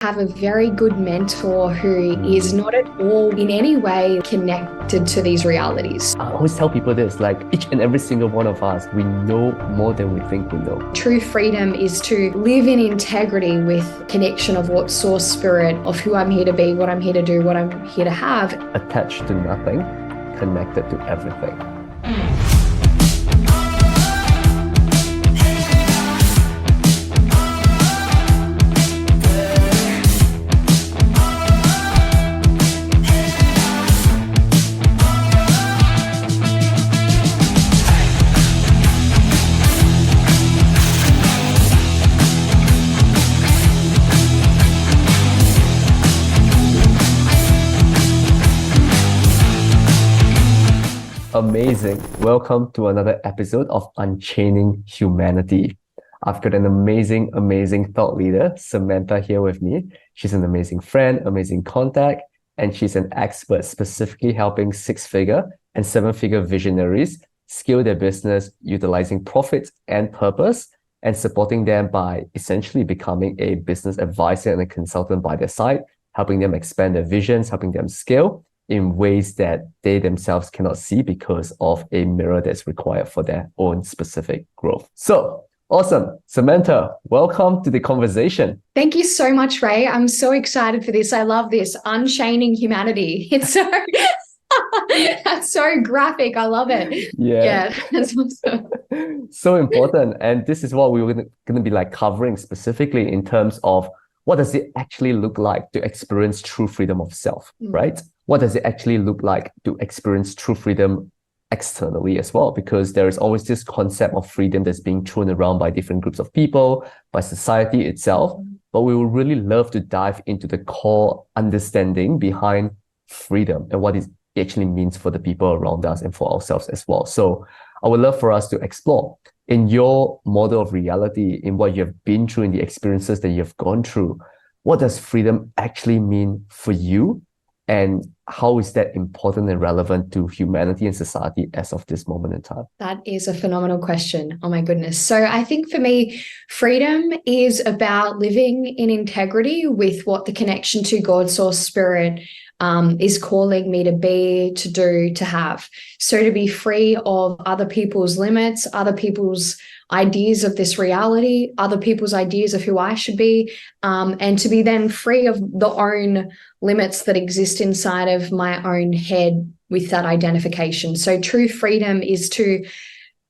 have a very good mentor who is not at all in any way connected to these realities. I always tell people this, like each and every single one of us, we know more than we think we know. True freedom is to live in integrity with connection of what source spirit, of who I'm here to be, what I'm here to do, what I'm here to have. Attached to nothing, connected to everything. Amazing. Welcome to another episode of Unchaining Humanity. I've got an amazing thought leader, Samantha, here with me. She's an amazing friend, amazing contact, and she's an expert specifically helping six-figure and seven-figure visionaries scale their business utilizing profit and purpose and supporting them by essentially becoming a business advisor and a consultant by their side, helping them expand their visions, helping them scale in ways that they themselves cannot see because of a mirror that's required for their own specific growth. So, awesome. Samantha, welcome to the conversation. Thank you so much, Ray. I'm so excited for this. I love this. Unchaining humanity. It's so that's so graphic. I love it. Yeah, that's awesome. So important. And this is what we were going to be like covering specifically in terms of what does it actually look like to experience true freedom of self, right? What does it actually look like to experience true freedom externally as well? Because there is always this concept of freedom that's being thrown around by different groups of people, by society itself. But we would really love to dive into the core understanding behind freedom and what it actually means for the people around us and for ourselves as well. So I would love for us to explore in your model of reality, in what you have been through, in the experiences that you have gone through, what does freedom actually mean for you? And how is that important and relevant to humanity and society as of this moment in time? That is a phenomenal question. Oh my goodness. So I think for me, freedom is about living in integrity with what the connection to God, source, spirit is calling me to be, to do, to have. So to be free of other people's limits, other people's ideas of this reality, other people's ideas of who I should be, and to be then free of the own limits that exist inside of my own head with that identification. So true freedom is to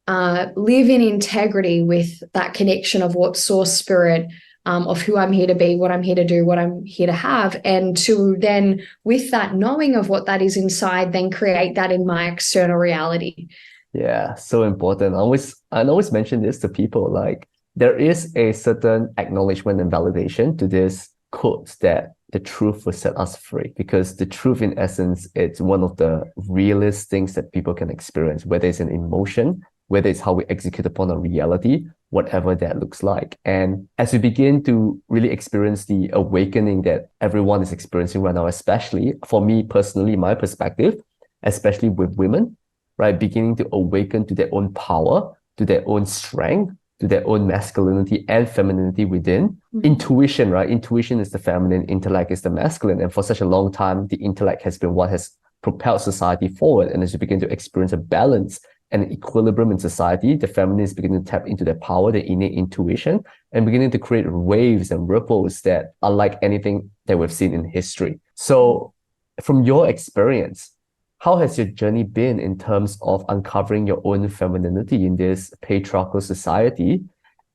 live in integrity with that connection of what source spirit, of who I'm here to be, what I'm here to do, what I'm here to have, and to then, with that knowing of what that is inside, then create that in my external reality. Yeah, so important. I always mention this to people, like there is a certain acknowledgement and validation to this quote that the truth will set us free, because the truth in essence, it's one of the realest things that people can experience, whether it's an emotion, whether it's how we execute upon a reality, whatever that looks like. And as we begin to really experience the awakening that everyone is experiencing right now, especially for me personally, my perspective, especially with women, right, beginning to awaken to their own power, to their own strength, to their own masculinity and femininity within. Intuition, right? Intuition is the feminine, intellect is the masculine. And for such a long time, the intellect has been what has propelled society forward. And as you begin to experience a balance and an equilibrium in society, the feminine is beginning to tap into their power, their innate intuition, and beginning to create waves and ripples that are like anything that we've seen in history. So from your experience, how has your journey been in terms of uncovering your own femininity in this patriarchal society?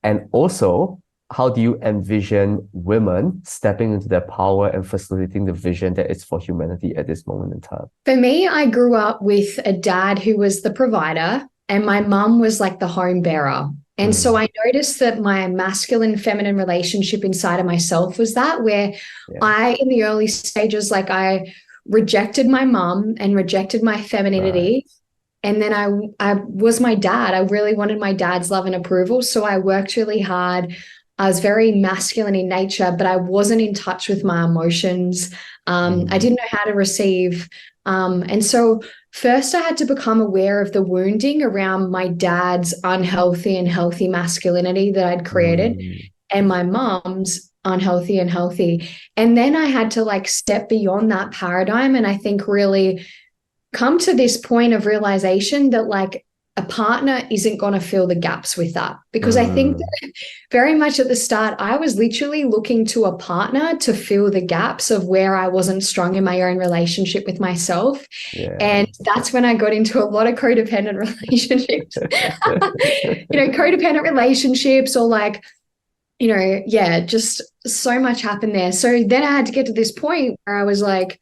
And also, how do you envision women stepping into their power and facilitating the vision that is for humanity at this moment in time? For me, I grew up with a dad who was the provider and my mum was like the home bearer. And so I noticed that my masculine feminine relationship inside of myself was that, where I, in the early stages, like I rejected my mum and rejected my femininity. And then I was my dad. I really wanted my dad's love and approval. So I worked really hard. I was very masculine in nature, but I wasn't in touch with my emotions. I didn't know how to receive. And so first I had to become aware of the wounding around my dad's unhealthy and healthy masculinity that I'd created and my mom's unhealthy and healthy. And then I had to like step beyond that paradigm, and I think really come to this point of realization that like a partner isn't going to fill the gaps with that. Because I think that very much at the start, I was literally looking to a partner to fill the gaps of where I wasn't strong in my own relationship with myself. Yeah. And that's when I got into a lot of codependent relationships, codependent relationships, or like, just so much happened there. So then I had to get to this point where I was like,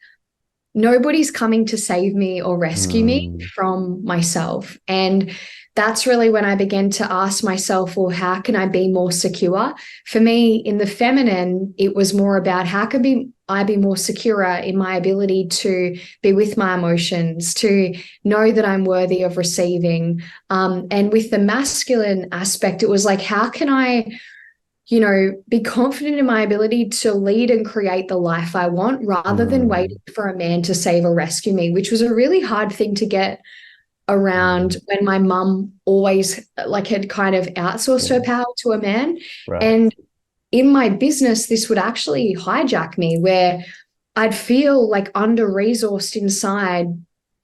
nobody's coming to save me or rescue me from myself. And that's really when I began to ask myself, well, how can I be more secure? For me, in the feminine, it was more about how can I be more secure in my ability to be with my emotions, to know that I'm worthy of receiving. And with the masculine aspect, it was like, how can I be confident in my ability to lead and create the life I want rather than waiting for a man to save or rescue me, which was a really hard thing to get around when my mum always had kind of outsourced her power to a man. Right. And in my business, this would actually hijack me, where I'd feel like under-resourced inside,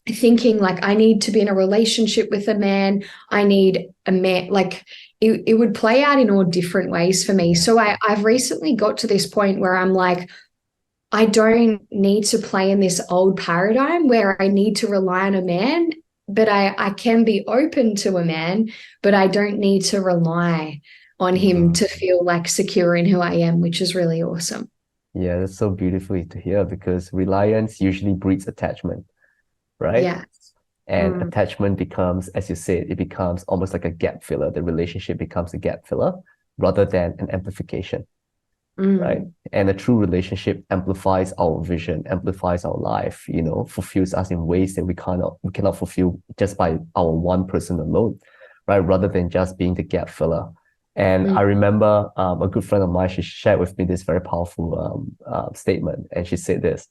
thinking like I need to be in a relationship with a man. I need a man, it would play out in all different ways for me. So I've recently got to this point where I'm like, I don't need to play in this old paradigm where I need to rely on a man, but I can be open to a man, but I don't need to rely on him to feel like secure in who I am, which is really awesome. Yeah, that's so beautiful to hear, because reliance usually breeds attachment, right? Yeah. And attachment becomes, as you said, it becomes almost like a gap filler. The relationship becomes a gap filler rather than an amplification, right? And a true relationship amplifies our vision, amplifies our life, fulfills us in ways that we cannot fulfill just by our one person alone, right? Rather than just being the gap filler. And I remember a good friend of mine, she shared with me this very powerful statement. And she said this: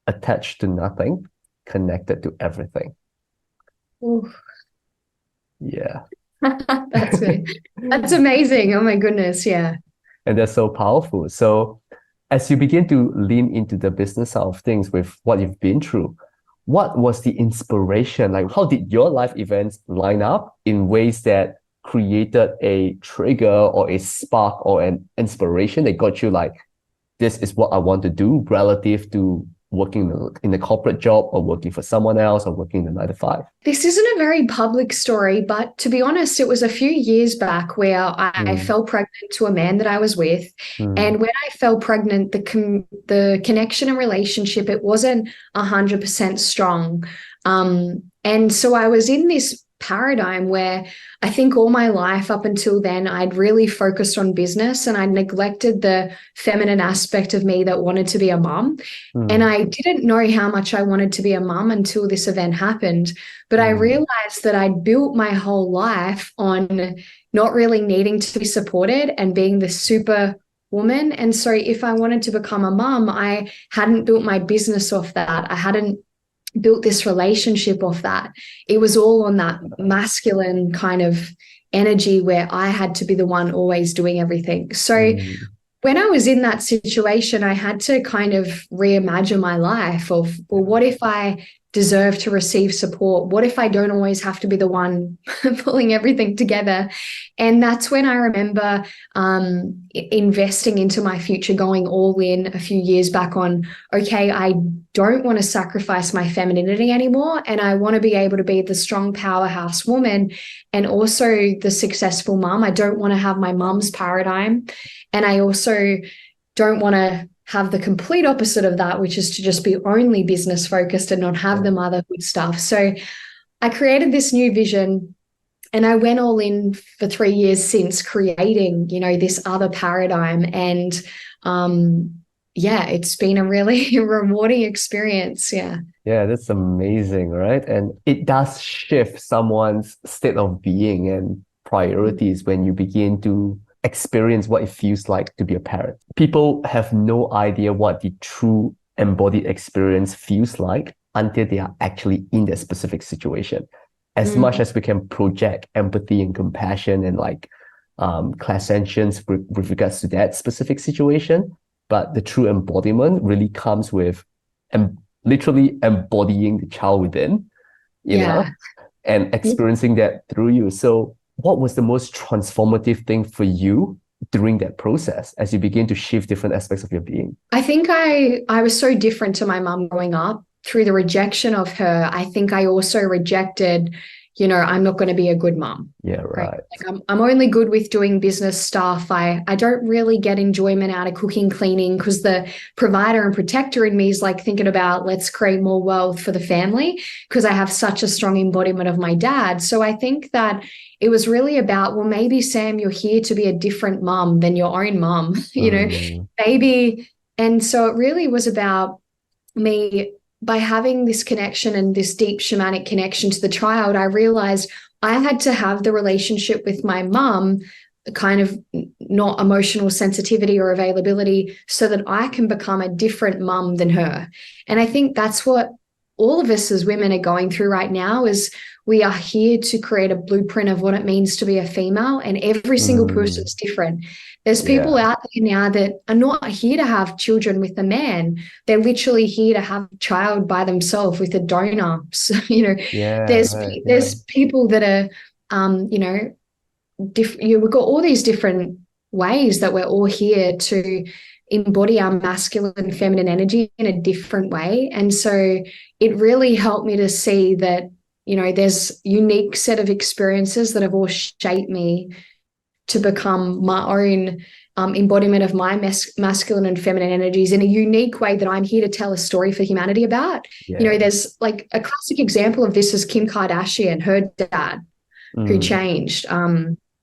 attached to nothing, connected to everything. Ooh. Yeah. That's good. That's amazing. Oh my goodness. Yeah. And that's so powerful. So as you begin to lean into the business side of things with what you've been through, what was the inspiration? Like, how did your life events line up in ways that created a trigger or a spark or an inspiration that got you like, this is what I want to do, relative to working in a corporate job or working for someone else or working in a 9-to-5? This isn't a very public story, but to be honest, it was a few years back where I fell pregnant to a man that I was with. And when I fell pregnant, the connection and relationship, it wasn't 100% strong. And so I was in this paradigm where I think all my life up until then, I'd really focused on business and I neglected the feminine aspect of me that wanted to be a mom. And I didn't know how much I wanted to be a mom until this event happened. But I realized that I'd built my whole life on not really needing to be supported and being the super woman. And so if I wanted to become a mom, I hadn't built my business off that. I hadn't built this relationship off that. It was all on that masculine kind of energy where I had to be the one always doing everything. So when I was in that situation, I had to kind of reimagine my life of, well, what if I deserve to receive support? What if I don't always have to be the one pulling everything together? And that's when I remember investing into my future, going all in a few years back on, okay, I don't want to sacrifice my femininity anymore. And I want to be able to be the strong powerhouse woman and also the successful mom. I don't want to have my mom's paradigm. And I also don't want to have the complete opposite of that, which is to just be only business focused and not have the motherhood stuff. So I created this new vision and I went all in for 3 years since, creating, this other paradigm. And it's been a really rewarding experience. Yeah. Yeah, that's amazing, right? And it does shift someone's state of being and priorities when you begin to experience what it feels like to be a parent. People have no idea what the true embodied experience feels like until they are actually in that specific situation. As much as we can project empathy and compassion and class sanctions with regards to that specific situation. But the true embodiment really comes with literally embodying the child within, you know, and experiencing that through you. So what was the most transformative thing for you during that process as you begin to shift different aspects of your being? I think I was so different to my mum growing up. Through the rejection of her, I think I also rejected, I'm not going to be a good mum. Yeah, right. Like I'm only good with doing business stuff. I don't really get enjoyment out of cooking, cleaning, because the provider and protector in me is like thinking about let's create more wealth for the family, because I have such a strong embodiment of my dad. So I think that it was really about, well, maybe Sam, you're here to be a different mum than your own mum, maybe. And so it really was about me. By having this connection and this deep shamanic connection to the child, I realized I had to have the relationship with my mum, kind of not emotional sensitivity or availability, so that I can become a different mum than her. And I think that's what all of us as women are going through right now, is we are here to create a blueprint of what it means to be a female, and every single person is different. There's people out there now that are not here to have children with a man. They're literally here to have a child by themselves with a donor. So, there's people that are, we've got all these different ways that we're all here to embody our masculine and feminine energy in a different way. And so it really helped me to see that, there's unique set of experiences that have all shaped me to become my own embodiment of my masculine and feminine energies in a unique way that I'm here to tell a story for humanity about. There's like a classic example of this is Kim Kardashian, her dad, who changed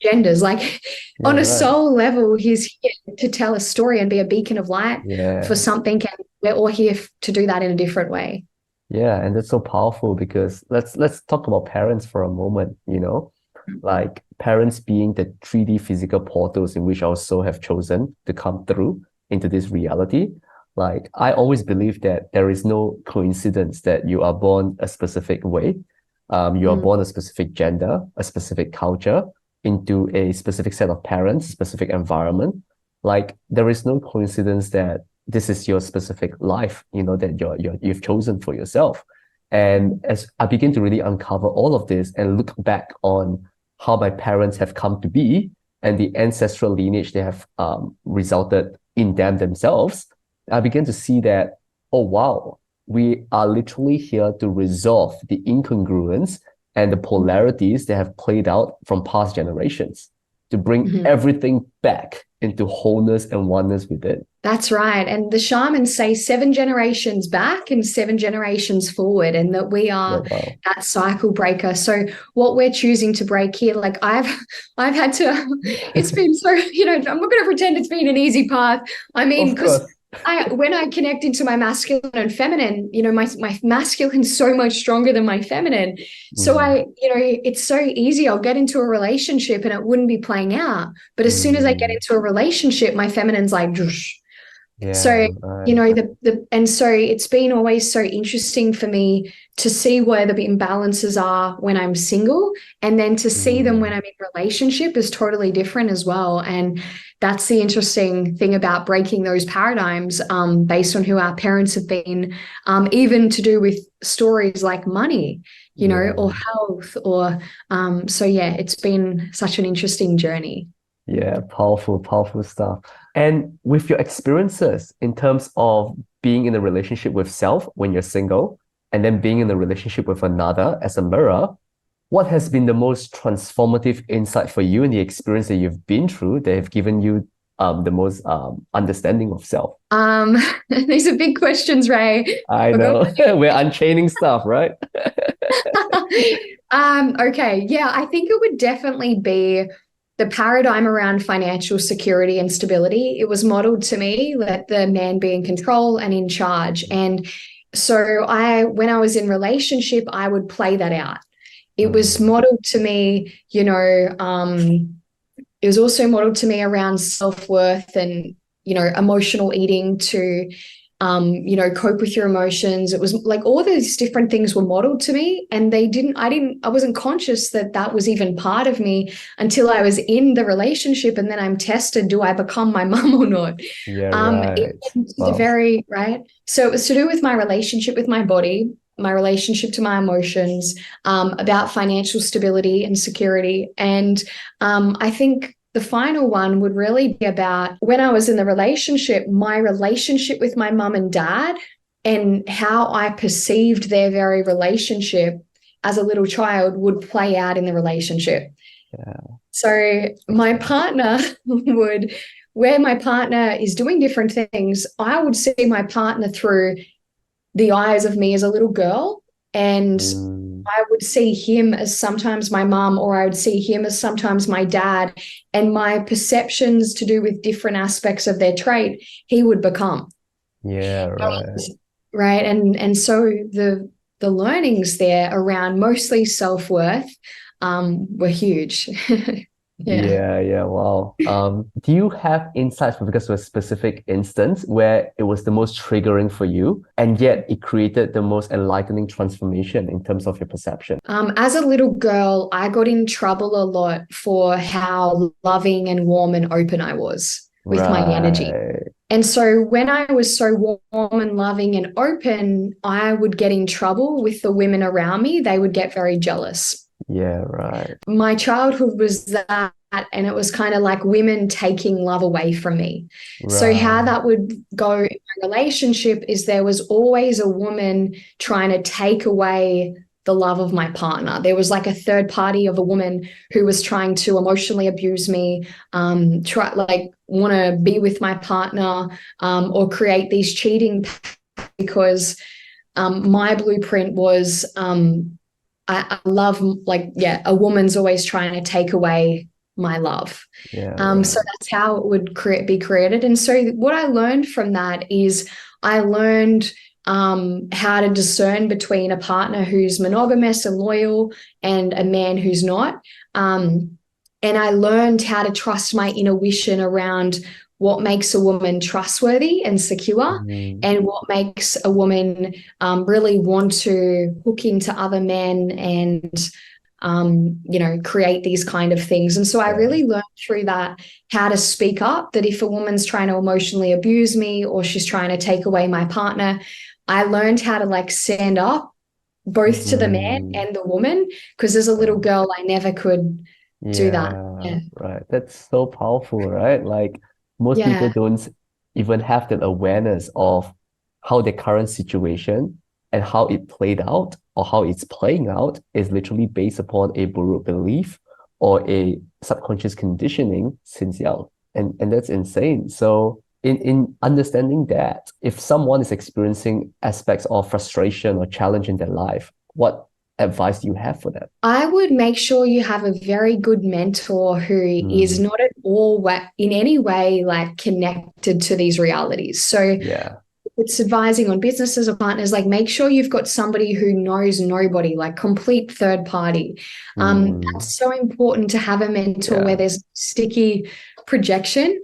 genders. Like on a soul level, he's here to tell a story and be a beacon of light for something. And we're all here to do that in a different way. Yeah, and that's so powerful, because let's talk about parents for a moment, like parents being the 3D physical portals in which our soul have chosen to come through into this reality. Like, I always believe that there is no coincidence that you are born a specific way. You are born a specific gender, a specific culture, into a specific set of parents, specific environment. Like, there is no coincidence that this is your specific life, that you've chosen for yourself. And as I begin to really uncover all of this and look back on how my parents have come to be and the ancestral lineage they have resulted in themselves, I began to see that, oh, wow, we are literally here to resolve the incongruence and the polarities that have played out from past generations, to bring everything back into wholeness and oneness within. That's right. And the shamans say 7 generations back and 7 generations forward, and that we are that cycle breaker. So what we're choosing to break here, like I've had to, it's been so, I'm not going to pretend it's been an easy path. I mean, because when I connect into my masculine and feminine, my masculine's so much stronger than my feminine. So it's so easy. I'll get into a relationship and it wouldn't be playing out. But as soon as I get into a relationship, my feminine's like, so, and so it's been always so interesting for me to see where the imbalances are when I'm single, and then to see them when I'm in relationship is totally different as well. And that's the interesting thing about breaking those paradigms based on who our parents have been, even to do with stories like money, or health, or it's been such an interesting journey. Yeah, powerful stuff. And with your experiences in terms of being in a relationship with self when you're single, and then being in a relationship with another as a mirror, what has been the most transformative insight for you in the experience that you've been through that have given you the most understanding of self? These are big questions, Ray. I know. We're unchaining stuff, right? Okay. Yeah, I think it would definitely be the paradigm around financial security and stability. It was modeled to me, let the man be in control and in charge. And so when I was in relationship, I would play that out. It was modeled to me, it was also modeled to me around self-worth and, emotional eating, to cope with your emotions. It was like all these different things were modeled to me, and I wasn't conscious that that was even part of me until I was in the relationship, and then I'm tested, do I become my mum or not? Yeah, right. Wow. Right. So it was to do with my relationship with my body, my relationship to my emotions, about financial stability and security. And I think the final one would really be about when I was in the relationship, my relationship with my mum and dad, and how I perceived their very relationship as a little child would play out in the relationship. Yeah. So my partner where my partner is doing different things, I would see my partner through the eyes of me as a little girl, and I would see him as sometimes my mum, or I would see him as sometimes my dad, and my perceptions to do with different aspects of their trait, he would become. Yeah, right. Right. And so the learnings there around mostly self-worth were huge. Yeah, wow. Do you have insights from because of a specific instance where it was the most triggering for you, and yet it created the most enlightening transformation in terms of your perception? As a little girl, I got in trouble a lot for how loving and warm and open I was with my energy. And so when I was so warm and loving and open, I would get in trouble with the women around me. They would get very jealous. Yeah, right. My childhood was that, and it was kind of like women taking love away from me. Right. So how that would go in a relationship is there was always a woman trying to take away the love of my partner. There was like a third party of a woman who was trying to emotionally abuse me, want to be with my partner, or create these cheating, because my blueprint was I love, a woman's always trying to take away my love. Yeah. So that's how it would be created. And so what I learned from that is I learned how to discern between a partner who's monogamous and loyal and a man who's not. And I learned how to trust my intuition around what makes a woman trustworthy and secure, and what makes a woman really want to hook into other men and, create these kind of things. And so I really learned through that how to speak up, that if a woman's trying to emotionally abuse me or she's trying to take away my partner, I learned how to stand up both to the man and the woman, because as a little girl, I never could do that. Yeah. Right. That's so powerful, right? Like, most people don't even have that awareness of how the current situation and how it played out or how it's playing out is literally based upon a borrowed belief or a subconscious conditioning since young. And that's insane. So in understanding that, if someone is experiencing aspects of frustration or challenge in their life, what advice do you have for them? I would make sure you have a very good mentor who is not at all in any way connected to these realities. So it's advising on businesses or partners, make sure you've got somebody who knows nobody, complete third party. That's so important to have a mentor where there's sticky projection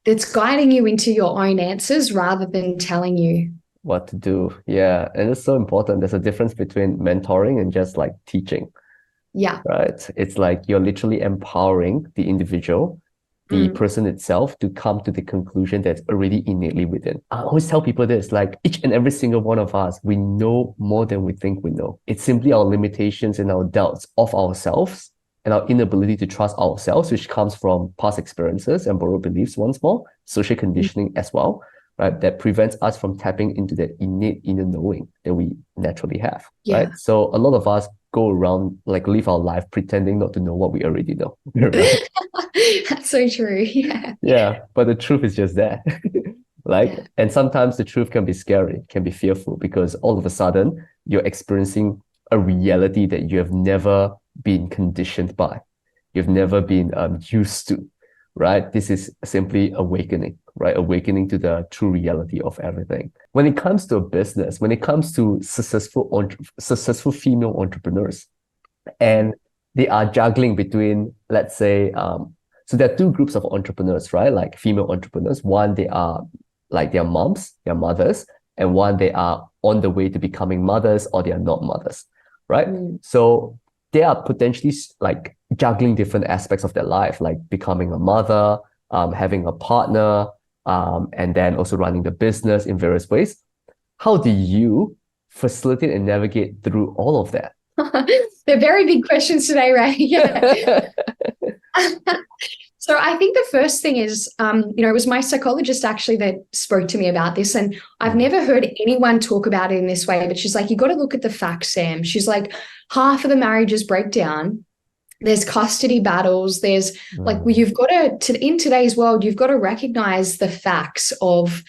that's guiding you into your own answers rather than telling you what to do. Yeah. And it's so important. There's a difference between mentoring and just teaching. Yeah. Right. It's you're literally empowering the individual, the person itself, to come to the conclusion that's already innately within. I always tell people this, each and every single one of us, we know more than we think we know. It's simply our limitations and our doubts of ourselves and our inability to trust ourselves, which comes from past experiences and borrowed beliefs once more, social conditioning as well. Right, that prevents us from tapping into that innate inner knowing that we naturally have. Right, so a lot of us go around live our life pretending not to know what we already know. Right? That's so true. Yeah, but the truth is just that. And sometimes the truth can be scary, can be fearful, because all of a sudden you're experiencing a reality that you have never been conditioned by, you've never been used to. Right, this is simply awakening. Right, awakening to the true reality of everything. When it comes to a business, when it comes to successful female entrepreneurs, and they are juggling between, let's say, so there are two groups of entrepreneurs, right? Female entrepreneurs. One, they are like they are moms, they are mothers, and one they are on the way to becoming mothers or they are not mothers, right? So they are potentially like juggling different aspects of their life, like becoming a mother, having a partner, and then also running the business in various ways. How do you facilitate and navigate through all of that? They're very big questions today, right? Yeah. So I think the first thing is, it was my psychologist actually that spoke to me about this, and I've never heard anyone talk about it in this way, but she's like, you got to look at the facts, Sam. She's like, half of the marriages break down. There's custody battles. There's like, you've got in today's world, you've got to recognize the facts of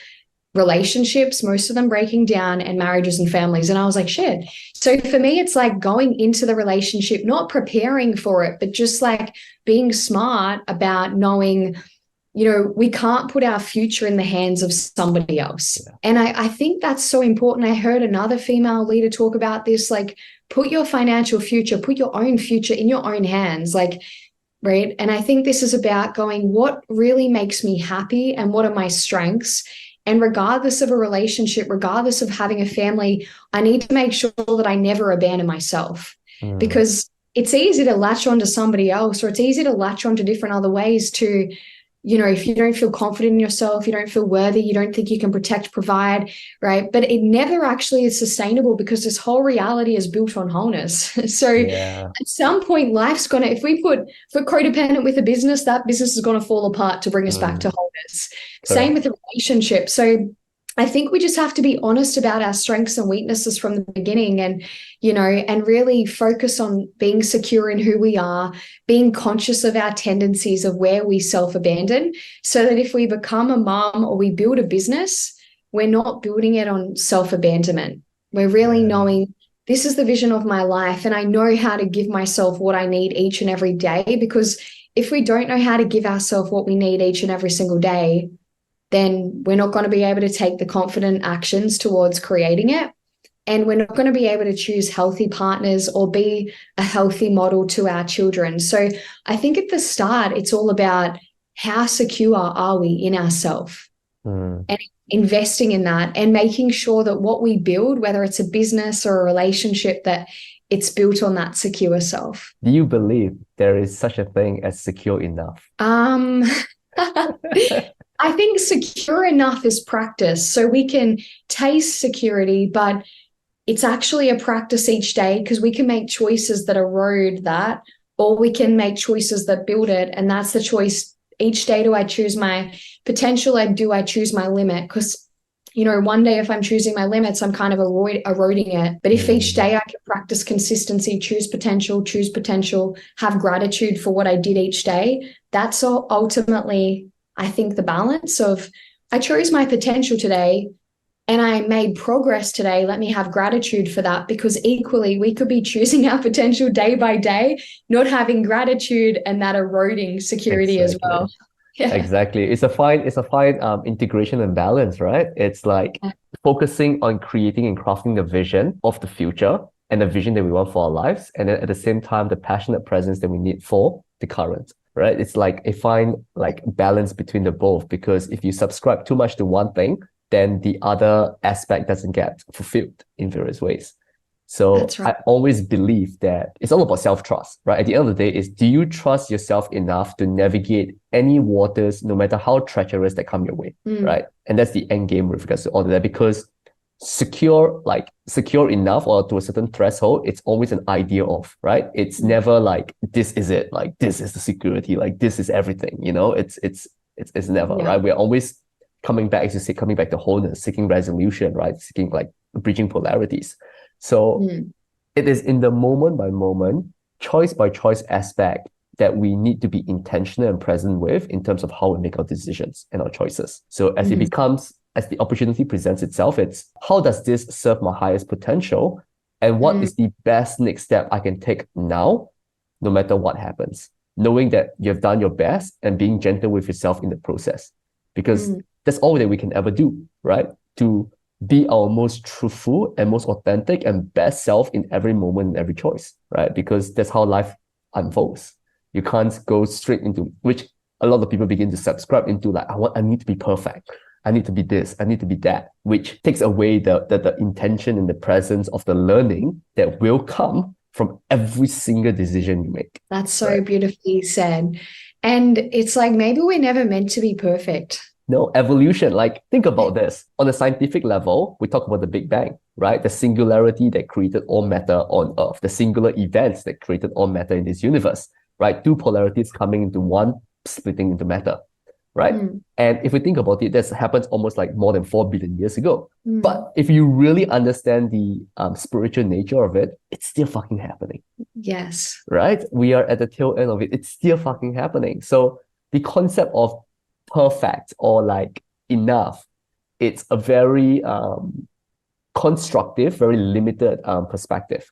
relationships, most of them breaking down, and marriages and families. And I was like, shit. So for me, it's like going into the relationship, not preparing for it, but just like being smart about knowing, we can't put our future in the hands of somebody else. Yeah. And I think that's so important. I heard another female leader talk about this, like, put your financial future, put your own future in your own hands, like, right? And I think this is about going, what really makes me happy and what are my strengths? And regardless of a relationship, regardless of having a family, I need to make sure that I never abandon myself, because it's easy to latch onto somebody else, or it's easy to latch onto different other ways to, if you don't feel confident in yourself, you don't feel worthy, you don't think you can protect, provide, right? But it never actually is sustainable, because this whole reality is built on wholeness. So at some point, life's going to, if we're codependent with a business, that business is going to fall apart to bring us back to wholeness. Same with a relationship. So I think we just have to be honest about our strengths and weaknesses from the beginning, and, and really focus on being secure in who we are, being conscious of our tendencies of where we self-abandon, so that if we become a mom or we build a business, we're not building it on self-abandonment. We're really knowing, this is the vision of my life, and I know how to give myself what I need each and every day, because if we don't know how to give ourselves what we need each and every single day, then we're not going to be able to take the confident actions towards creating it. And we're not going to be able to choose healthy partners or be a healthy model to our children. So I think at the start, it's all about how secure are we in ourselves, and investing in that and making sure that what we build, whether it's a business or a relationship, that it's built on that secure self. Do you believe there is such a thing as secure enough? I think secure enough is practice. So we can taste security, but it's actually a practice each day, because we can make choices that erode that, or we can make choices that build it. And that's the choice. Each day, do I choose my potential? Do I choose my limit? Because, one day if I'm choosing my limits, I'm kind of eroding it. But if each day I can practice consistency, choose potential, have gratitude for what I did each day, that's ultimately, I think, the balance of, I chose my potential today and I made progress today. Let me have gratitude for that, because equally we could be choosing our potential day by day, not having gratitude, and that eroding security as well. Yeah. Exactly. It's a fine integration and balance, right? It's like focusing on creating and crafting the vision of the future and the vision that we want for our lives. And then at the same time, the passionate presence that we need for the current. Right? It's like a fine balance between the both, because if you subscribe too much to one thing, then the other aspect doesn't get fulfilled in various ways. So right. I always believe that it's all about self-trust, right? At the end of the day, is, do you trust yourself enough to navigate any waters, no matter how treacherous that come your way, right? And that's the end game with regards to all of that, because secure enough, or to a certain threshold, it's always an idea of, right? It's never like, this is it, like this is the security, like this is everything, it's never, right? We're always coming back, as you say, coming back to wholeness, seeking resolution, right? Seeking bridging polarities. So it is in the moment by moment, choice by choice aspect that we need to be intentional and present with in terms of how we make our decisions and our choices. So as it becomes, as the opportunity presents itself, it's, how does this serve my highest potential? And what is the best next step I can take now, no matter what happens? Knowing that you've done your best and being gentle with yourself in the process. Because that's all that we can ever do, right? To be our most truthful and most authentic and best self in every moment and every choice, right? Because that's how life unfolds. You can't go straight into, which a lot of people begin to subscribe into, like, I need to be perfect. I need to be this, I need to be that, which takes away the intention and the presence of the learning that will come from every single decision you make. That's so beautifully said. And it's like, maybe we're never meant to be perfect. No, evolution, like think about this. On a scientific level, we talk about the Big Bang, right? The singularity that created all matter on Earth, the singular events that created all matter in this universe, right? Two polarities coming into one, splitting into matter, right? And if we think about it, this happens almost like more than 4 billion years ago. But if you really understand the spiritual nature of it, it's still fucking happening. Yes. Right? We are at the tail end of it. It's still fucking happening. So the concept of perfect or like enough, it's a very constructive, very limited perspective.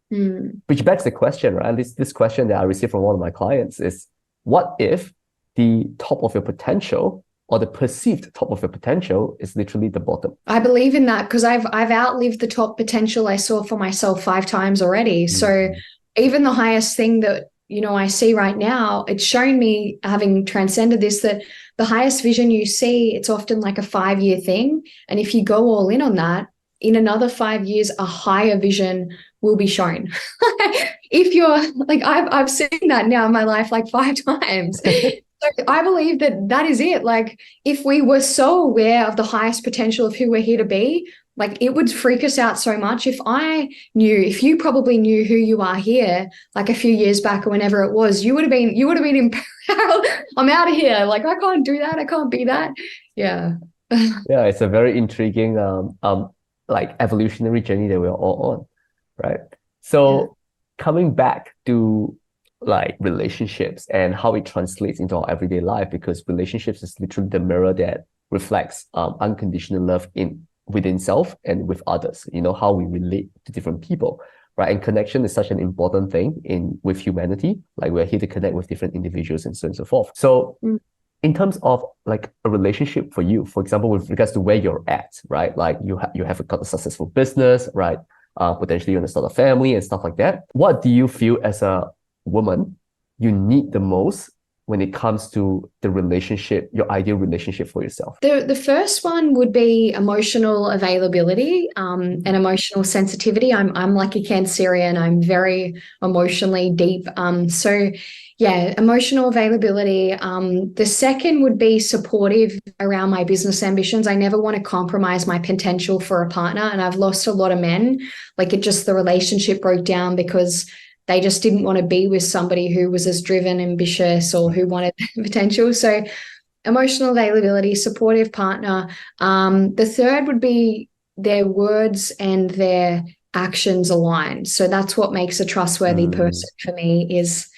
Which begs the question, right? This question that I received from one of my clients is, what if the top of your potential or the perceived top of your potential is literally the bottom? I believe in that because I've outlived the top potential I saw for myself 5 times already. So even the highest thing that, I see right now, it's shown me, having transcended this, that the highest vision you see, it's often like a 5-year thing. And if you go all in on that, in another 5 years, a higher vision will be shown. If you're like, I've seen that now in my life like 5 times. So I believe that is it. Like, if we were so aware of the highest potential of who we're here to be, like, it would freak us out so much. If you probably knew who you are here, like a few years back or whenever it was, you would have been in peril. I'm out of here. Like, I can't do that. I can't be that. Yeah. Yeah, it's a very intriguing like evolutionary journey that we're all on, right? So coming back to like relationships and how it translates into our everyday life, because relationships is literally the mirror that reflects unconditional love within self and with others, how we relate to different people, right? And connection is such an important thing with humanity. Like, we're here to connect with different individuals and so on and so forth. So in terms of like a relationship for you, for example, with regards to where you're at, right? Like, you have got a successful business, right? Potentially you want to start a family and stuff like that. What do you feel as a woman you need the most when it comes to the relationship, your ideal relationship for yourself? The first one would be emotional availability and emotional sensitivity. I'm like a Cancerian. I'm very emotionally deep. So yeah, emotional availability. The second would be supportive around my business ambitions. I never want to compromise my potential for a partner. And I've lost a lot of men. Like, the relationship broke down because they just didn't want to be with somebody who was as driven, ambitious, or who wanted potential. So emotional availability, supportive partner. The third would be their words and their actions aligned. So that's what makes a trustworthy person for me, is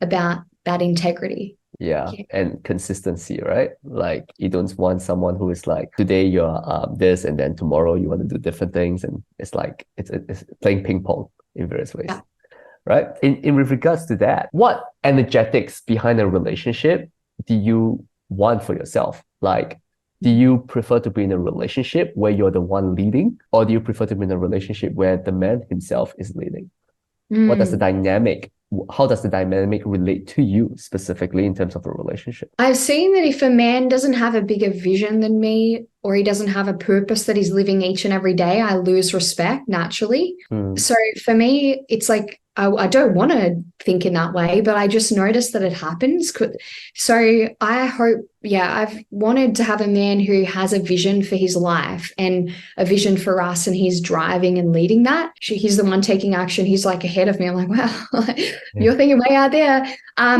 about that integrity. Yeah, and consistency, right? Like, you don't want someone who is like, today you're this, and then tomorrow you want to do different things, and it's like it's playing ping pong in various ways. Yeah. Right? In with regards to that, what energetics behind a relationship do you want for yourself? Like, do you prefer to be in a relationship where you're the one leading, or do you prefer to be in a relationship where the man himself is leading? What does the dynamic, how does the dynamic relate to you specifically in terms of a relationship? I've seen that if a man doesn't have a bigger vision than me, or he doesn't have a purpose that he's living each and every day, I lose respect naturally. So for me, it's like, I don't want to think in that way, but I just noticed that it happens. So I hope, I've wanted to have a man who has a vision for his life and a vision for us, and he's driving and leading that. He's the one taking action. He's like ahead of me. I'm like, wow, you're thinking way out there.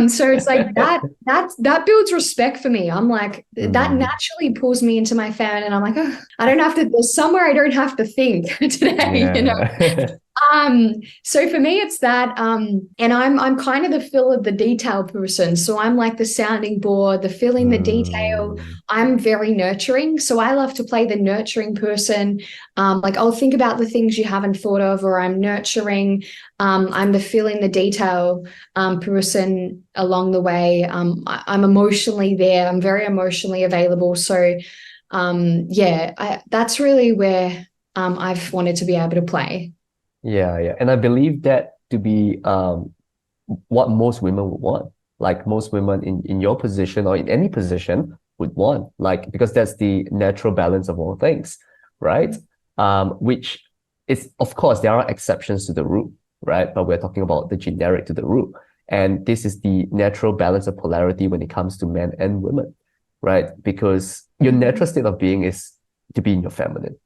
So it's like that builds respect for me. I'm like, that naturally pulls me into my feminine, and I'm like, oh, I don't have to, there's somewhere I don't have to think today, So for me, it's that, and I'm kind of the fill of the detail person. So I'm like the sounding board, the filling the detail. I'm very nurturing. So I love to play the nurturing person. Like, I'll think about the things you haven't thought of, or I'm nurturing. I'm the filling the detail person along the way. I'm emotionally there. I'm very emotionally available. So that's really where I've wanted to be able to play. Yeah. And I believe that to be what most women would want. Like, most women in your position or in any position would want, like, because that's the natural balance of all things, right? Which is, of course, there are exceptions to the rule, right? But we're talking about the generic to the rule. And this is the natural balance of polarity when it comes to men and women, right? Because your natural state of being is to be in your feminine,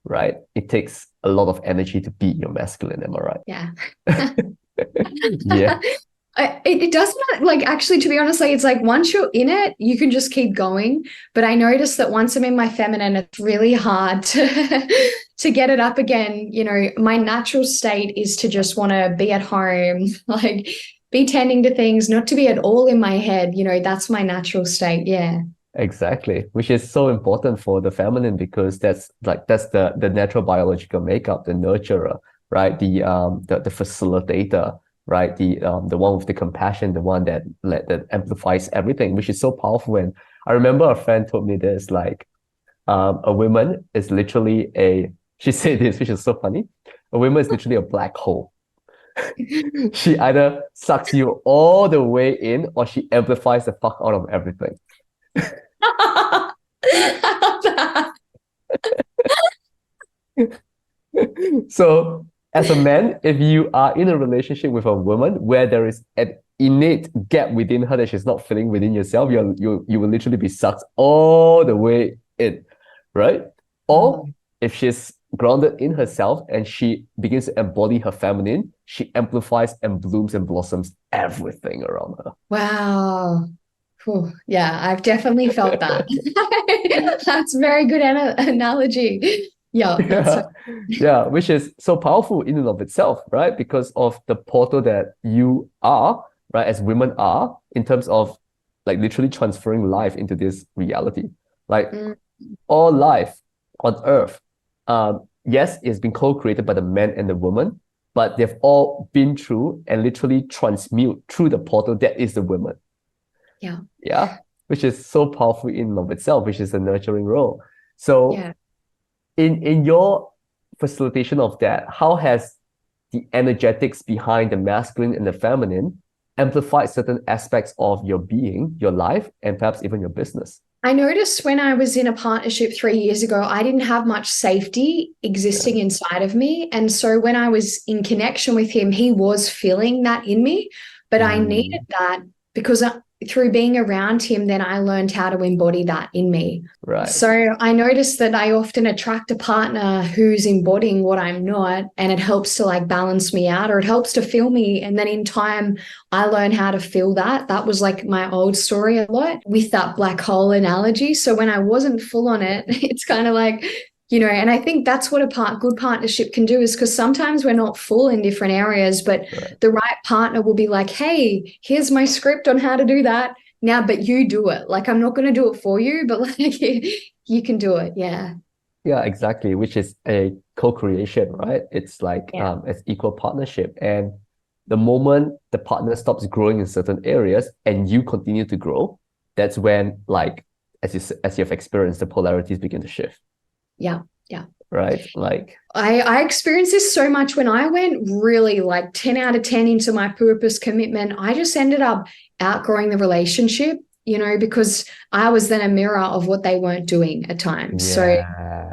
right? It takes a lot of energy to be your masculine, am I right? Yeah. Yeah. It does not, like, actually, to be honest, like, it's like once you're in it, you can just keep going. But I noticed that once I'm in my feminine, it's really hard to get it up again. You know, my natural state is to just want to be at home, like be tending to things, not to be at all in my head. You know, that's my natural state. Yeah. Exactly, which is so important for the feminine, because that's the natural biological makeup, the nurturer, right? The facilitator, right? The one with the compassion, the one that amplifies everything, which is so powerful. And I remember a friend told me this, like, a woman is literally she said this, which is so funny. A woman is literally a black hole. She either sucks you all the way in, or she amplifies the fuck out of everything. So as a man, if you are in a relationship with a woman where there is an innate gap within her that she's not filling within yourself, you will literally be sucked all the way in, right? Or if she's grounded in herself and she begins to embody her feminine, she amplifies and blooms and blossoms everything around her. Wow. Whew. Yeah, I've definitely felt that. That's a very good analogy. Yeah, which is so powerful in and of itself, right? Because of the portal that you are, right, as women are, in terms of like literally transferring life into this reality. Like all life on earth, yes, it's been co-created by the man and the woman, but they've all been through and literally transmute through the portal that is the woman. Yeah, which is so powerful in and of itself, which is a nurturing role. So in your facilitation of that, how has the energetics behind the masculine and the feminine amplified certain aspects of your being, your life, and perhaps even your business? I noticed when I was in a partnership 3 years ago, I didn't have much safety existing inside of me. And so when I was in connection with him, he was feeling that in me, but I needed that because through being around him, then I learned how to embody that in me. Right. So I noticed that I often attract a partner who's embodying what I'm not, and it helps to like balance me out, or it helps to feel me. And then in time, I learn how to feel that. That was like my old story a lot with that black hole analogy. So when I wasn't full on it, it's kind of like, you know, and I think that's what a good partnership can do, is because sometimes we're not full in different areas, but the right partner will be like, hey, here's my script on how to do that now, but you do it. Like, I'm not going to do it for you, but like you can do it. Yeah. Yeah, exactly. Which is a co-creation, right? It's like it's equal partnership. And the moment the partner stops growing in certain areas and you continue to grow, that's when, like, as you've experienced, the polarities begin to shift. Yeah. Right. Like I experienced this so much when I went really like 10 out of 10 into my purpose commitment. I just ended up outgrowing the relationship, you know, because I was then a mirror of what they weren't doing at times. So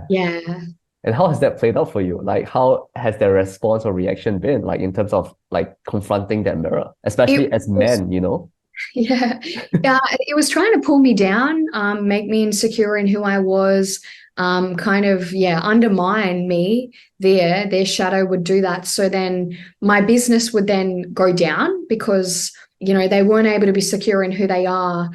yeah. And how has that played out for you? Like, how has their response or reaction been, like, in terms of like confronting that mirror, especially as men, you know? Yeah. It was trying to pull me down, make me insecure in who I was, undermine me. Their shadow would do that. So then my business would then go down because, you know, they weren't able to be secure in who they are.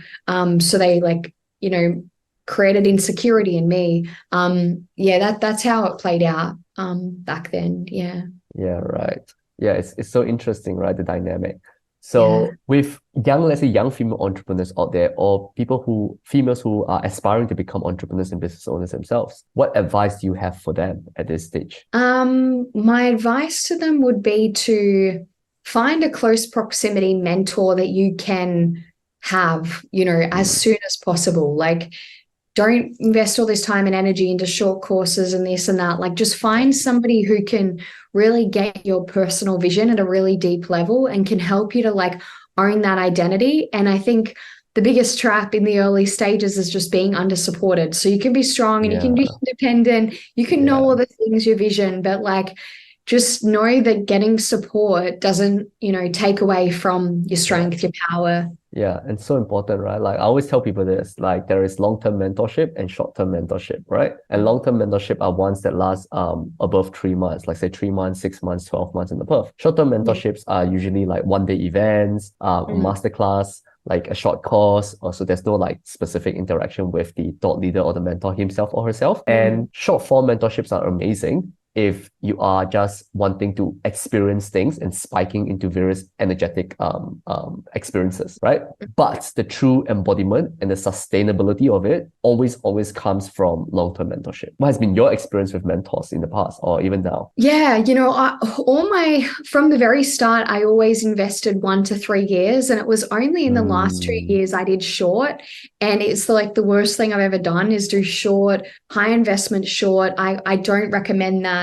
So they, like, you know, created insecurity in me. That's how it played out back then. Yeah, right. Yeah, it's so interesting, right? The dynamic. So with let's say young female entrepreneurs out there, or females who are aspiring to become entrepreneurs and business owners themselves, what advice do you have for them at this stage? My advice to them would be to find a close proximity mentor that you can have, you know, as soon as possible. Like, don't invest all this time and energy into short courses and this and that. Like, just find somebody who can really get your personal vision at a really deep level and can help you to like own that identity. And I think the biggest trap in the early stages is just being under-supported. So you can be strong and you can be independent, you can know all the things, your vision, but like, just know that getting support doesn't, take away from your strength, your power. Yeah, and so important, right? Like I always tell people this, like there is long-term mentorship and short-term mentorship, right? And long-term mentorship are ones that last above 3 months, like say 3 months, 6 months, 12 months and above. Short-term mentorships are usually like one-day events, a masterclass, like a short course. Also, there's no like specific interaction with the thought leader or the mentor himself or herself. And short-form mentorships are amazing if you are just wanting to experience things and spiking into various energetic experiences, right? But the true embodiment and the sustainability of it always comes from long-term mentorship. What has been your experience with mentors in the past or even now? Yeah, from the very start, I always invested 1 to 3 years, and it was only in the last 2 years I did short. And it's like the worst thing I've ever done is do short, high investment short. I don't recommend that.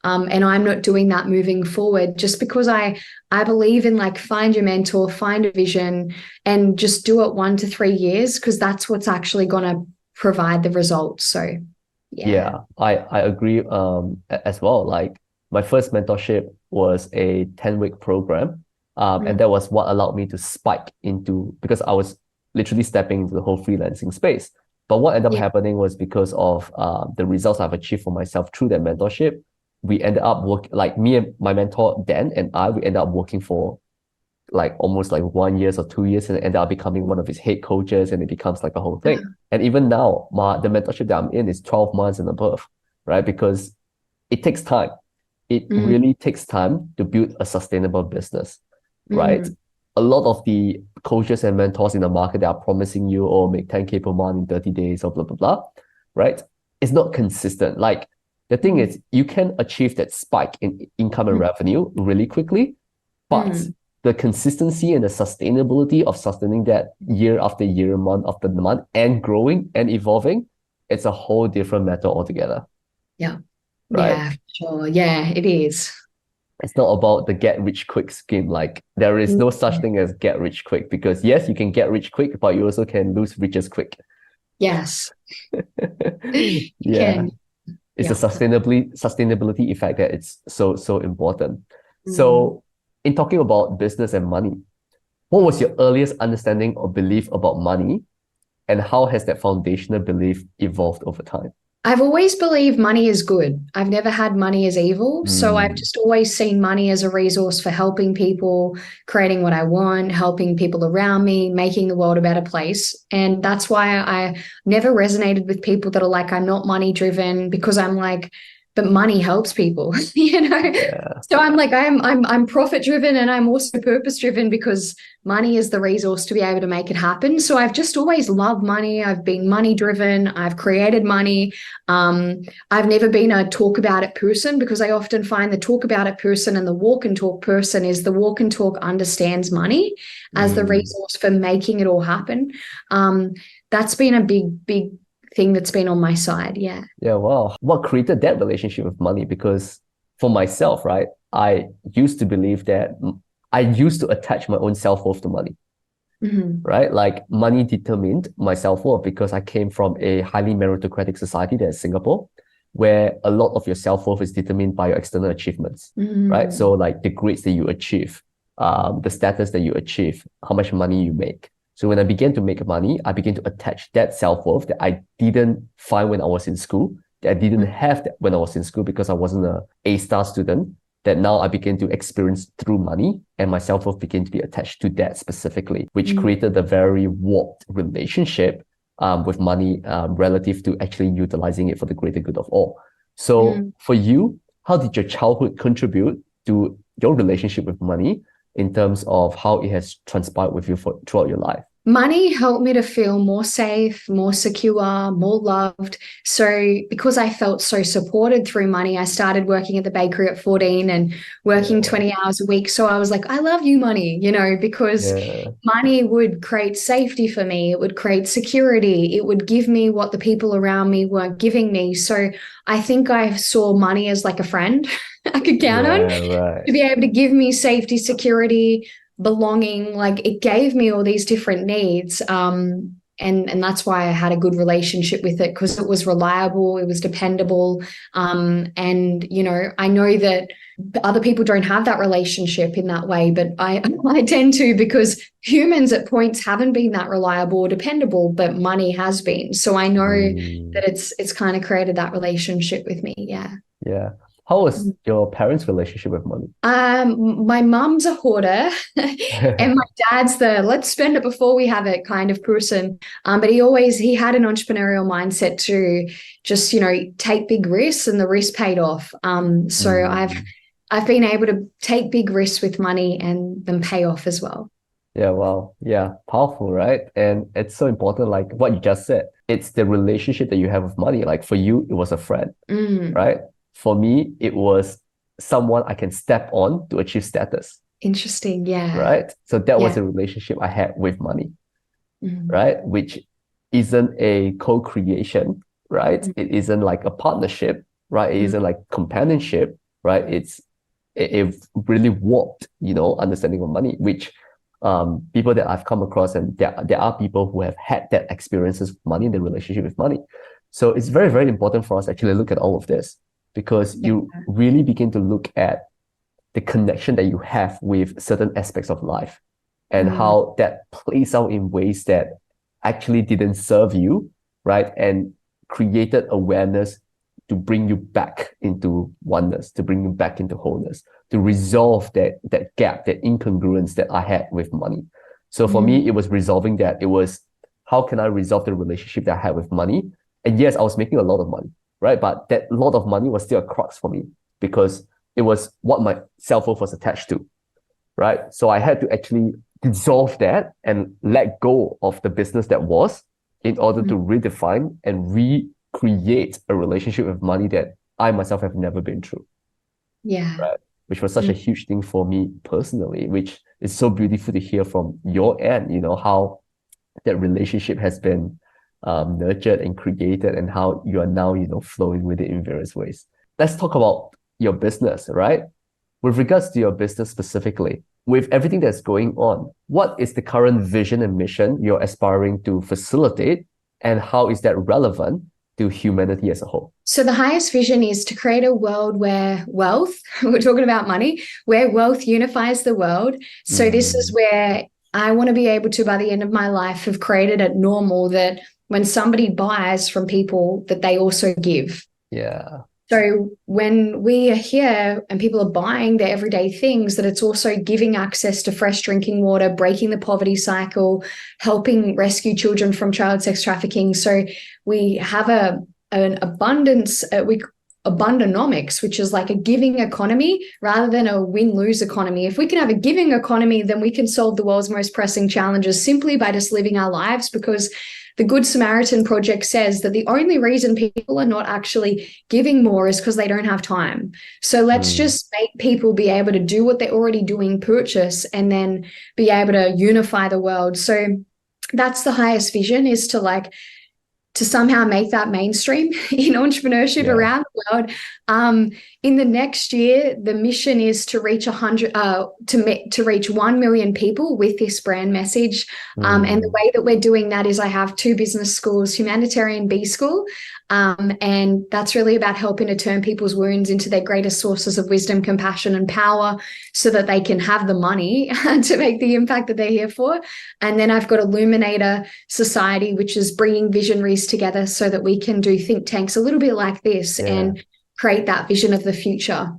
And I'm not doing that moving forward, just because I believe in like find your mentor, find a vision, and just do it 1 to 3 years, because that's what's actually going to provide the results. So yeah, I agree as well. Like my first mentorship was a 10-week program. And that was what allowed me to spike into, because I was literally stepping into the whole freelancing space. But what ended up happening was because of the results I've achieved for myself through that mentorship, we ended up like me and my mentor, Dan, and we ended up working for like almost like 1 year or 2 years, and ended up becoming one of his head coaches, and it becomes like a whole thing. And even now, the mentorship that I'm in is 12 months and above, right? Because it takes time. It really takes time to build a sustainable business, right? A lot of the coaches and mentors in the market that are promising you, oh, make 10K per month in 30 days or blah, blah, blah, right? It's not consistent. Like the thing is, you can achieve that spike in income and revenue really quickly, but the consistency and the sustainability of sustaining that year after year, month after month, and growing and evolving, it's a whole different matter altogether. Yeah. Right? Yeah, sure. Yeah, it is. It's not about the get rich quick scheme. Like there is no such thing as get rich quick, because yes, you can get rich quick, but you also can lose riches quick. Yes. Yeah. It's the sustainability effect that it's so important. So in talking about business and money, what was your earliest understanding or belief about money, and how has that foundational belief evolved over time? I've always believed money is good. I've never had money as evil. So I've just always seen money as a resource for helping people, creating what I want, helping people around me, making the world a better place. And that's why I never resonated with people that are like, I'm not money driven, because I'm like, but money helps people, So I'm like, I'm profit driven, and I'm also purpose driven, because money is the resource to be able to make it happen. So I've just always loved money. I've been money driven. I've created money. I've never been a talk about it person, because I often find the talk about it person and the walk and talk person is the walk and talk understands money as the resource for making it all happen. That's been a big thing that's been on my side. Yeah, wow. What created that relationship with money? Because for myself, right, I used to believe that I used to attach my own self-worth to money. Right? Like money determined my self-worth, because I came from a highly meritocratic society, that is Singapore, where a lot of your self-worth is determined by your external achievements, right? So like the grades that you achieve, the status that you achieve, how much money you make. So when I began to make money, I began to attach that self-worth that I didn't find when I was in school, that I didn't have that when I was in school, because I wasn't an A-star student, that now I began to experience through money, and my self-worth began to be attached to that specifically, which created a very warped relationship with money relative to actually utilizing it for the greater good of all. So for you, how did your childhood contribute to your relationship with money in terms of how it has transpired with you throughout your life? Money helped me to feel more safe, more secure, more loved. So because I felt so supported through money, I started working at the bakery at 14 and working 20 hours a week. So I was like, I love you, money, because money would create safety for me. It would create security. It would give me what the people around me weren't giving me. So I think I saw money as like a friend I could count on to be able to give me safety, security, belonging. Like it gave me all these different needs. And that's why I had a good relationship with it, because it was reliable, it was dependable. And, you know, I know that other people don't have that relationship in that way, but I tend to, because humans at points haven't been that reliable or dependable, but money has been. So I know that it's kind of created that relationship with me. Yeah. Yeah. How was your parents' relationship with money? My mum's a hoarder and my dad's the let's spend it before we have it kind of person. But he had an entrepreneurial mindset to just, you know, take big risks, and the risk paid off. So I've been able to take big risks with money and them pay off as well. Yeah, wow. Yeah, powerful, right? And it's so important, like what you just said. It's the relationship that you have with money. Like for you, it was a friend, right? For me, it was someone I can step on to achieve status. Interesting, yeah. Right? So that was a relationship I had with money, right? Which isn't a co-creation, right? It isn't like a partnership, right? It isn't like companionship, right? It really warped, you know, understanding of money, which people that I've come across, and there are people who have had that experiences with money, the relationship with money. So it's very, very important for us to actually look at all of this, because you really begin to look at the connection that you have with certain aspects of life and how that plays out in ways that actually didn't serve you, right? And created awareness to bring you back into oneness, to bring you back into wholeness, to resolve that gap, that incongruence that I had with money. So for me, it was resolving that. It was, how can I resolve the relationship that I had with money? And yes, I was making a lot of money, right? But that lot of money was still a crux for me, because it was what my self-worth was attached to, right? So I had to actually dissolve that and let go of the business that was, in order to redefine and recreate a relationship with money that I myself have never been through. Yeah. Right? Which was such a huge thing for me personally, which is so beautiful to hear from your end, you know, how that relationship has been nurtured and created, and how you are now, you know, flowing with it in various ways. Let's talk about your business, right? With regards to your business specifically, with everything that's going on, what is the current vision and mission you're aspiring to facilitate, and how is that relevant to humanity as a whole? So the highest vision is to create a world where wealth, we're talking about money, where wealth unifies the world. So this is where I want to be able to, by the end of my life, have created it normal that when somebody buys from people, that they also give. Yeah. So when we are here and people are buying their everyday things, that it's also giving access to fresh drinking water, breaking the poverty cycle, helping rescue children from child sex trafficking. So we have an abundance, abundonomics, which is like a giving economy rather than a win-lose economy. If we can have a giving economy, then we can solve the world's most pressing challenges simply by just living our lives, because the Good Samaritan Project says that the only reason people are not actually giving more is because they don't have time. So let's just make people be able to do what they're already doing, purchase, and then be able to unify the world. So that's the highest vision, is to somehow make that mainstream in entrepreneurship around the world. In the next year, the mission is to reach to reach 1 million people with this brand message. And the way that we're doing that is I have 2 business schools, Humanitarian B School, and that's really about helping to turn people's wounds into their greatest sources of wisdom, compassion, and power, so that they can have the money to make the impact that they're here for. And then I've got Illuminator Society, which is bringing visionaries together so that we can do think tanks a little bit like this and create that vision of the future.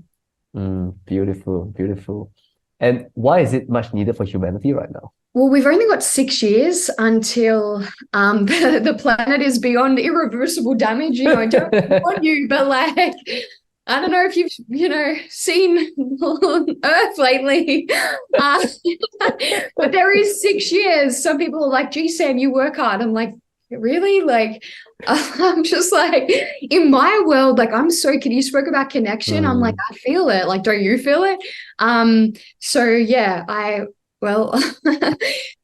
Beautiful, beautiful. And why is it much needed for humanity right now? Well, we've only got 6 years until the planet is beyond irreversible damage. You know, I don't want you, but like, I don't know if you've, you know, seen Earth lately, but there is 6 years. Some people are like, gee, Sam, you work hard. I'm like, really? Like, I'm just like, in my world, like, I'm so kidding. You spoke about connection. I'm like, I feel it. Like, don't you feel it? So yeah,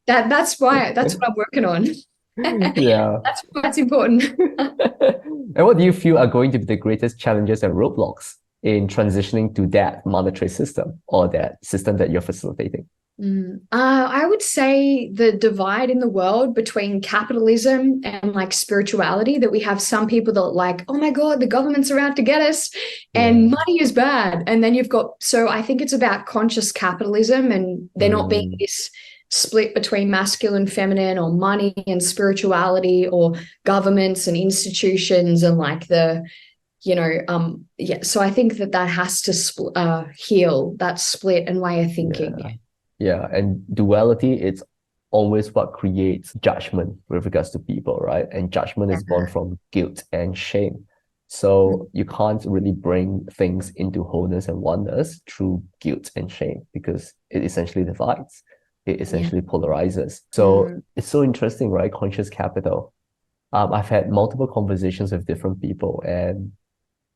that's what I'm working on. Yeah. That's why it's important. And what do you feel are going to be the greatest challenges and roadblocks in transitioning to that monetary system, or that system that you're facilitating? I would say the divide in the world between capitalism and like spirituality, that we have some people that are like, oh my God, the government's around to get us and money is bad. And then you've got, so I think it's about conscious capitalism and there not being this split between masculine, feminine, or money and spirituality, or governments and institutions and like the, so I think that has to heal that split and way of thinking. Yeah, and duality, it's always what creates judgment with regards to people, right? And judgment is born from guilt and shame. So you can't really bring things into wholeness and oneness through guilt and shame, because it essentially divides. It essentially polarizes. So it's so interesting, right? Conscious capital. I've had multiple conversations with different people, and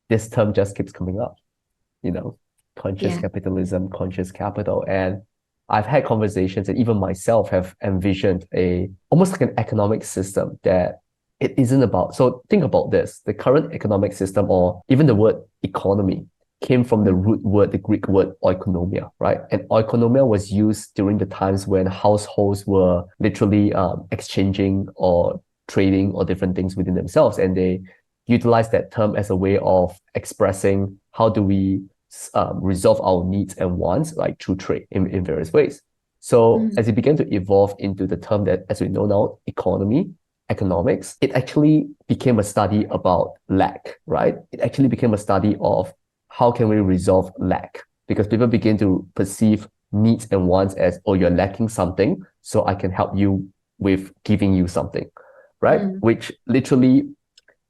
this term just keeps coming up, conscious capitalism, conscious capital. And I've had conversations, and even myself have envisioned almost like an economic system that it isn't about. So think about this. The current economic system, or even the word economy, came from the root word, the Greek word oikonomia, right? And oikonomia was used during the times when households were literally exchanging or trading or different things within themselves. And they utilized that term as a way of expressing how do we resolve our needs and wants, like through trade in various ways. So as it began to evolve into the term that, as we know now, economics, it actually became a study about lack, right? It actually became a study of how can we resolve lack, because people begin to perceive needs and wants as, oh, you're lacking something, so I can help you with giving you something, right? Which literally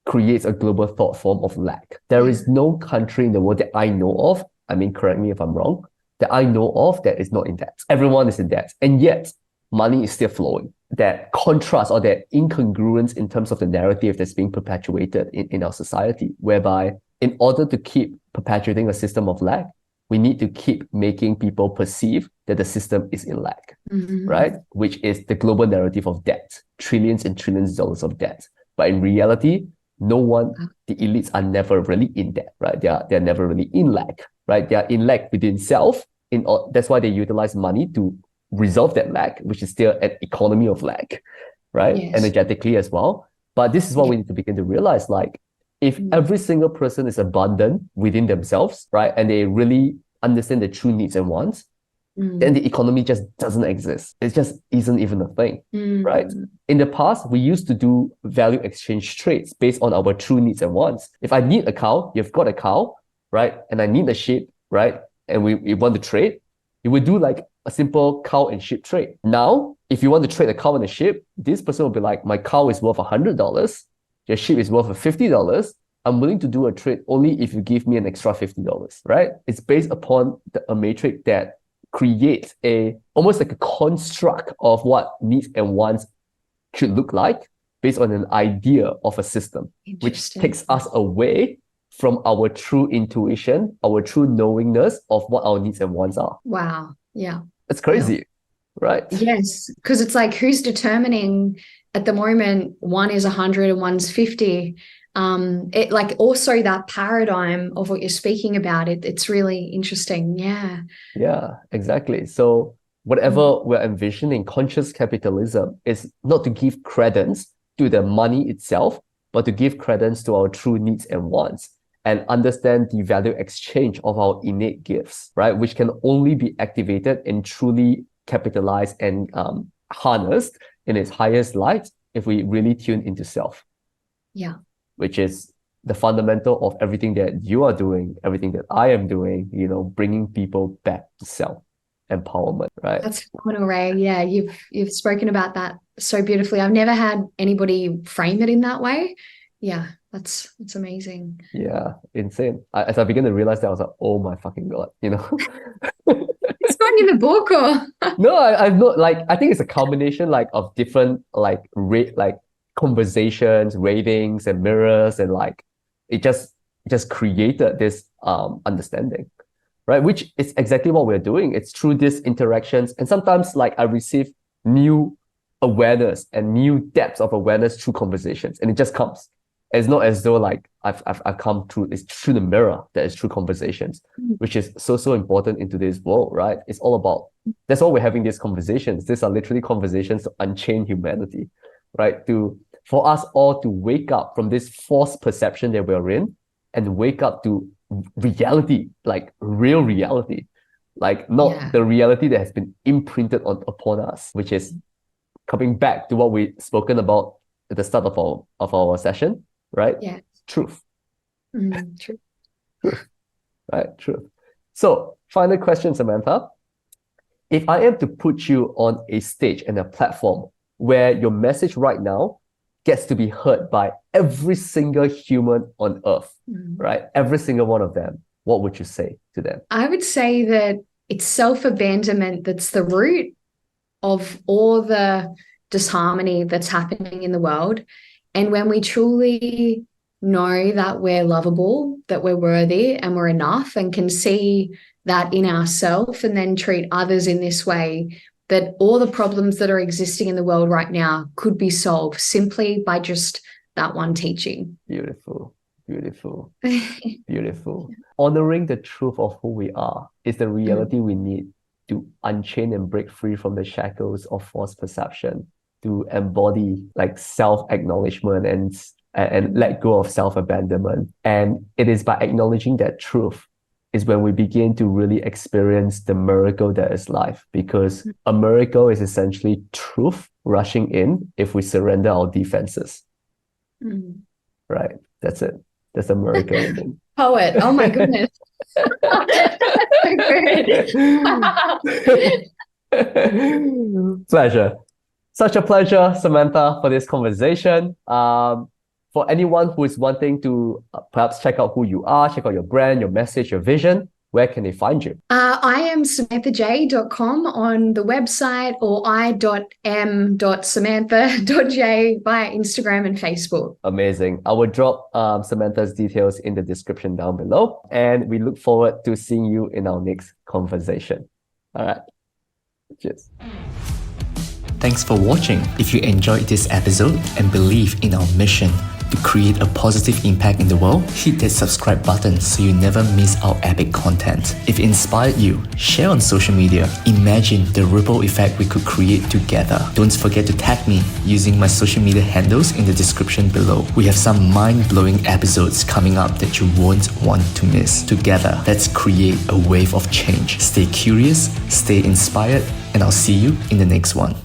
creates a global thought form of lack. There is no country in the world that I know of, I mean, correct me if I'm wrong, that I know of that is not in debt. Everyone is in debt. And yet, money is still flowing. That contrast or that incongruence in terms of the narrative that's being perpetuated in our society, whereby in order to keep perpetuating a system of lack, we need to keep making people perceive that the system is in lack, right? Which is the global narrative of debt, trillions and trillions of dollars of debt. But in reality, the elites are never really in debt, right? They're never really in lack, right? They are in lack within self. That's why they utilize money to resolve that lack, which is still an economy of lack, right? Yes. Energetically as well. But this is what we need to begin to realize, like, if every single person is abundant within themselves, right, and they really understand their true needs and wants, then the economy just doesn't exist. It just isn't even a thing, right? In the past, we used to do value exchange trades based on our true needs and wants. If I need a cow, you've got a cow, right? And I need a sheep, right? And we want to trade, you would do like a simple cow and sheep trade. Now, if you want to trade a cow and a sheep, this person will be like, my cow is worth $100, your sheep is worth $50. I'm willing to do a trade only if you give me an extra $50, right? It's based upon a matrix that creates almost like a construct of what needs and wants should look like based on an idea of a system, which takes us away from our true intuition, our true knowingness of what our needs and wants are. Wow. Yeah. It's crazy, right? Yes. Because it's like, who's determining at the moment one is 100 and one's 50? It like also that paradigm of what you're speaking about, it's really interesting. Yeah, exactly. So whatever we're envisioning, conscious capitalism is not to give credence to the money itself, but to give credence to our true needs and wants, and understand the value exchange of our innate gifts, right? Which can only be activated and truly capitalized and harnessed in its highest light if we really tune into self. Yeah. Which is the fundamental of everything that you are doing, everything that I am doing, bringing people back to self-empowerment, right? That's phenomenal, Ray. Yeah, you've spoken about that so beautifully. I've never had anybody frame it in that way. Yeah, that's amazing. Yeah, insane. As I began to realize that, I was like, oh my fucking God, It's not in the book, or? No, I've not, I think it's a combination of different conversations, ratings, and mirrors, and it just created this understanding, right? Which is exactly what we're doing. It's through these interactions, and sometimes I receive new awareness and new depths of awareness through conversations, and it just comes. It's not as though like I've come through, it's through the mirror that is true conversations, which is so important in today's world, right? It's all about, that's why we're having these conversations. These are literally conversations to unchain humanity, right? For us all to wake up from this false perception that we're in and wake up to reality, like real reality, like not the reality that has been imprinted upon us, which is coming back to what we spoken about at the start of our session, right? Yeah. Truth. Truth. Right, truth. So, final question, Samantha. If I am to put you on a stage and a platform where your message right now gets to be heard by every single human on earth, right? Every single one of them, what would you say to them? I would say that it's self-abandonment that's the root of all the disharmony that's happening in the world. And when we truly know that we're lovable, that we're worthy and we're enough, and can see that in ourselves and then treat others in this way, that all the problems that are existing in the world right now could be solved simply by just that one teaching. Beautiful, beautiful, beautiful. Honoring the truth of who we are is the reality we need to unchain and break free from the shackles of false perception, to embody like self-acknowledgement and let go of self-abandonment. And it is by acknowledging that truth is when we begin to really experience the miracle that is life, because a miracle is essentially truth rushing in if we surrender our defenses. Right? That's it. That's a miracle. Poet. Oh my goodness. Pleasure. Such a pleasure, Samantha, for this conversation. For anyone who is wanting to perhaps check out who you are, check out your brand, your message, your vision, where can they find you? I am samanthaj.com on the website, or i.m.samantha.j via Instagram and Facebook. Amazing. I will drop Samantha's details in the description down below, and we look forward to seeing you in our next conversation. All right. Cheers. Thanks for watching. If you enjoyed this episode and believe in our mission to create a positive impact in the world, hit that subscribe button so you never miss our epic content. If it inspired you, share on social media. Imagine the ripple effect we could create together. Don't forget to tag me using my social media handles in the description below. We have some mind-blowing episodes coming up that you won't want to miss. Together, let's create a wave of change. Stay curious, stay inspired, and I'll see you in the next one.